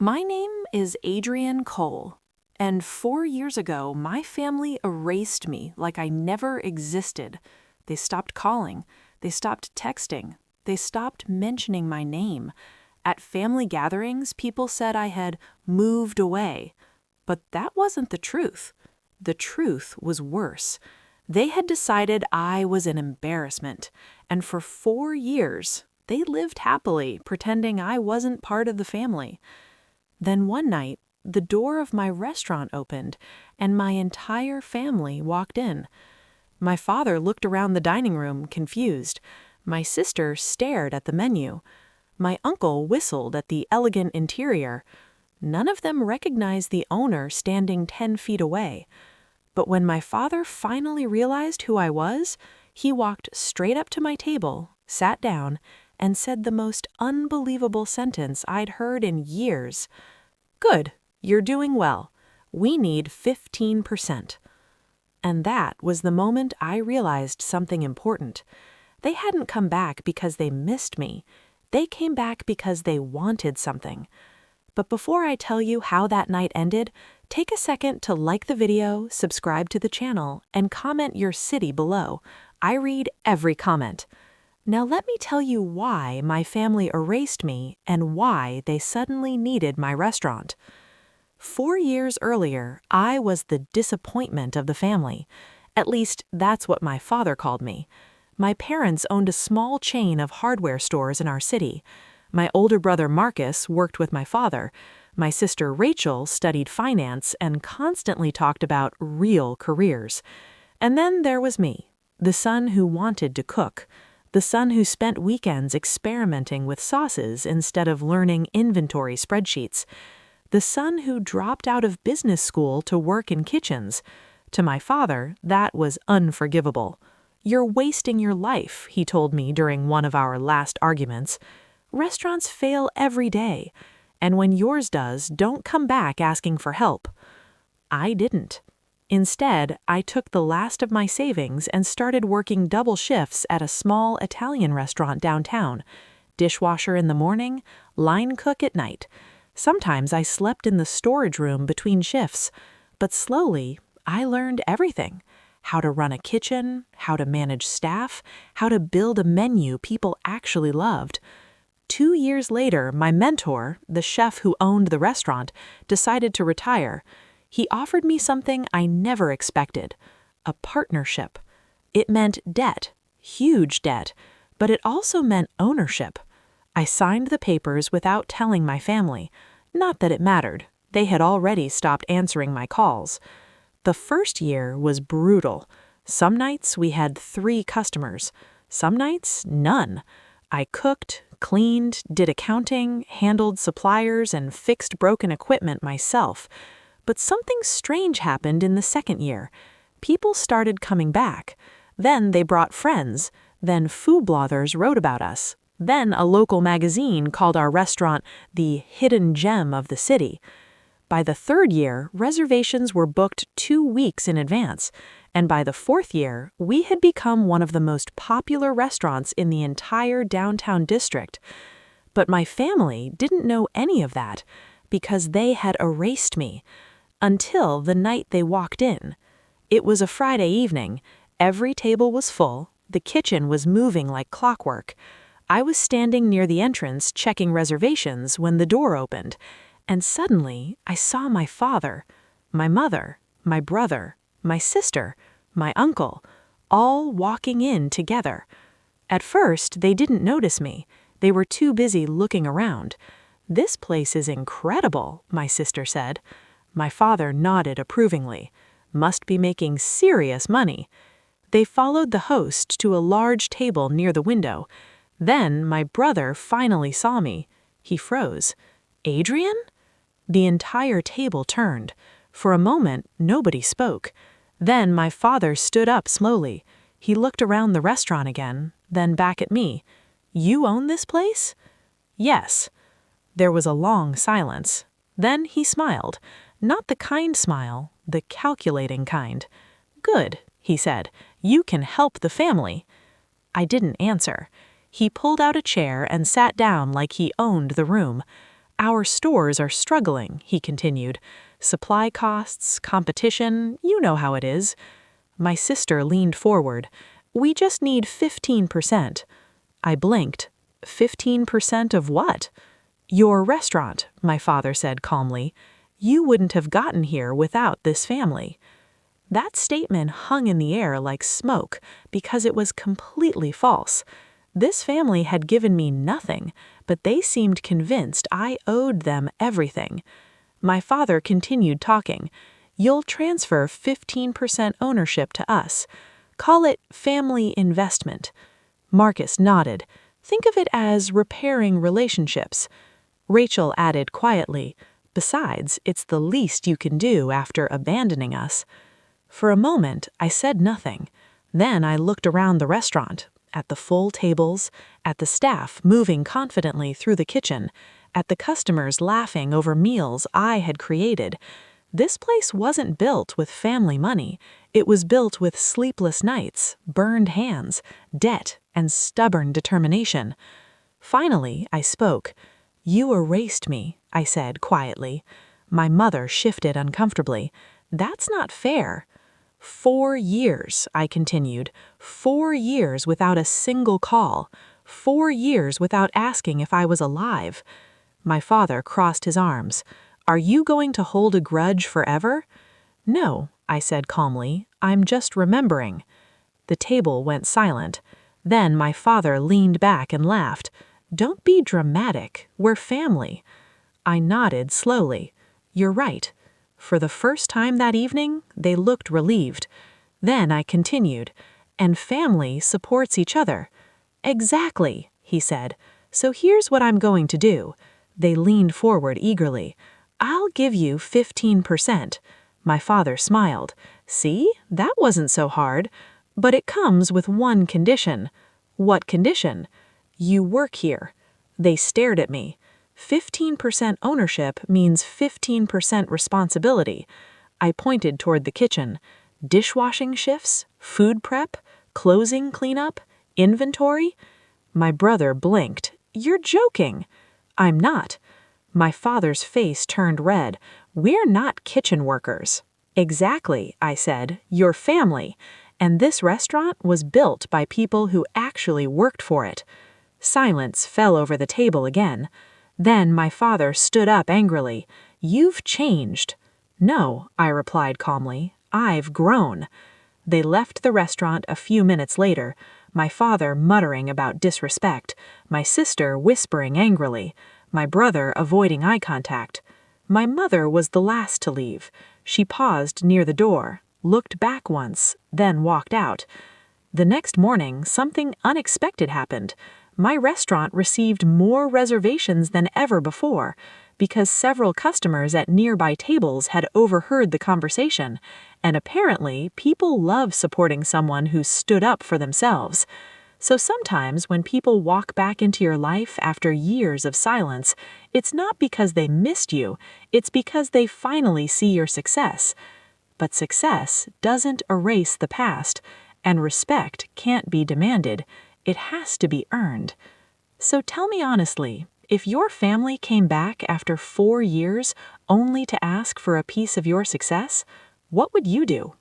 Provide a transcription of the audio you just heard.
My name is Adrienne Cole, and 4 years ago, my family erased me like I never existed. They stopped calling, they stopped texting, they stopped mentioning my name. At family gatherings, people said I had moved away. But that wasn't the truth. The truth was worse. They had decided I was an embarrassment, and for 4 years, they lived happily, pretending I wasn't part of the family. Then one night, the door of my restaurant opened, and my entire family walked in. My father looked around the dining room, confused. My sister stared at the menu. My uncle whistled at the elegant interior. None of them recognized the owner standing 10 feet away. But when my father finally realized who I was, he walked straight up to my table, sat down, and said the most unbelievable sentence I'd heard in years. "Good, you're doing well. We need 15%. And that was the moment I realized something important. They hadn't come back because they missed me. They came back because they wanted something. But before I tell you how that night ended, take a second to like the video, subscribe to the channel, and comment your city below. I read every comment. Now let me tell you why my family erased me and why they suddenly needed my restaurant. 4 years earlier, I was the disappointment of the family. At least, that's what my father called me. My parents owned a small chain of hardware stores in our city. My older brother Marcus worked with my father. My sister Rachel studied finance and constantly talked about real careers. And then there was me, the son who wanted to cook. The son who spent weekends experimenting with sauces instead of learning inventory spreadsheets. The son who dropped out of business school to work in kitchens. To my father, that was unforgivable. "You're wasting your life," he told me during one of our last arguments. "Restaurants fail every day, and when yours does, don't come back asking for help." I didn't. Instead, I took the last of my savings and started working double shifts at a small Italian restaurant downtown. Dishwasher in the morning, line cook at night. Sometimes I slept in the storage room between shifts. But slowly, I learned everything. How to run a kitchen, how to manage staff, how to build a menu people actually loved. 2 years later, my mentor, the chef who owned the restaurant, decided to retire. He offered me something I never expected, a partnership. It meant debt, huge debt, but it also meant ownership. I signed the papers without telling my family. Not that it mattered. They had already stopped answering my calls. The first year was brutal. Some nights we had 3 customers. Some nights, none. I cooked, cleaned, did accounting, handled suppliers, and fixed broken equipment myself. But something strange happened in the second year. People started coming back. Then they brought friends. Then food bloggers wrote about us. Then a local magazine called our restaurant the hidden gem of the city. By the third year, reservations were booked 2 weeks in advance. And by the fourth year, we had become one of the most popular restaurants in the entire downtown district. But my family didn't know any of that because they had erased me. Until the night they walked in. It was a Friday evening. Every table was full. The kitchen was moving like clockwork. I was standing near the entrance checking reservations when the door opened. And suddenly, I saw my father, my mother, my brother, my sister, my uncle, all walking in together. At first, they didn't notice me. They were too busy looking around. "This place is incredible," my sister said. My father nodded approvingly. "Must be making serious money." They followed the host to a large table near the window. Then my brother finally saw me. He froze. "Adrienne?" The entire table turned. For a moment, nobody spoke. Then my father stood up slowly. He looked around the restaurant again, then back at me. "You own this place?" "Yes." There was a long silence. Then he smiled. Not the kind smile, the calculating kind. "Good," he said. "You can help the family." I didn't answer. He pulled out a chair and sat down like he owned the room. Our stores are struggling, he continued. Supply costs, competition, you know how it is. My sister leaned forward. We just need 15%. I blinked. 15% of what? Your restaurant, my father said calmly. You wouldn't have gotten here without this family. That statement hung in the air like smoke because it was completely false. This family had given me nothing, but they seemed convinced I owed them everything. My father continued talking. You'll transfer 15% ownership to us. Call it family investment. Marcus nodded. Think of it as repairing relationships. Rachel added quietly, besides, it's the least you can do after abandoning us. For a moment, I said nothing. Then I looked around the restaurant, at the full tables, at the staff moving confidently through the kitchen, at the customers laughing over meals I had created. This place wasn't built with family money. It was built with sleepless nights, burned hands, debt, and stubborn determination. Finally, I spoke. You erased me, I said quietly. My mother shifted uncomfortably. That's not fair. 4 years, I continued. 4 years without a single call. 4 years without asking if I was alive. My father crossed his arms. Are you going to hold a grudge forever? No, I said calmly. I'm just remembering. The table went silent. Then my father leaned back and laughed. Don't be dramatic. We're family. I nodded slowly. You're right. For the first time that evening, they looked relieved. Then I continued. And family supports each other. Exactly, he said. So here's what I'm going to do. They leaned forward eagerly. I'll give you 15%. My father smiled. See, that wasn't so hard. But it comes with one condition. What condition? You work here. They stared at me. 15% ownership means 15% responsibility. I pointed toward the kitchen. Dishwashing shifts, food prep, closing cleanup, inventory. My brother blinked. You're joking. I'm not. My father's face turned red. We're not kitchen workers. Exactly, I said. You're family. And this restaurant was built by people who actually worked for it. Silence fell over the table again. Then my father stood up angrily. You've changed. No, I replied calmly. I've grown. They left the restaurant a few minutes later, my father muttering about disrespect, my sister whispering angrily, my brother avoiding eye contact. My mother was the last to leave. She paused near the door, looked back once, then walked out. The next morning, something unexpected happened. My restaurant received more reservations than ever before because several customers at nearby tables had overheard the conversation, and apparently people love supporting someone who stood up for themselves. So sometimes when people walk back into your life after years of silence, it's not because they missed you, it's because they finally see your success. But success doesn't erase the past, and respect can't be demanded. It has to be earned. So tell me honestly, if your family came back after 4 years only to ask for a piece of your success, what would you do?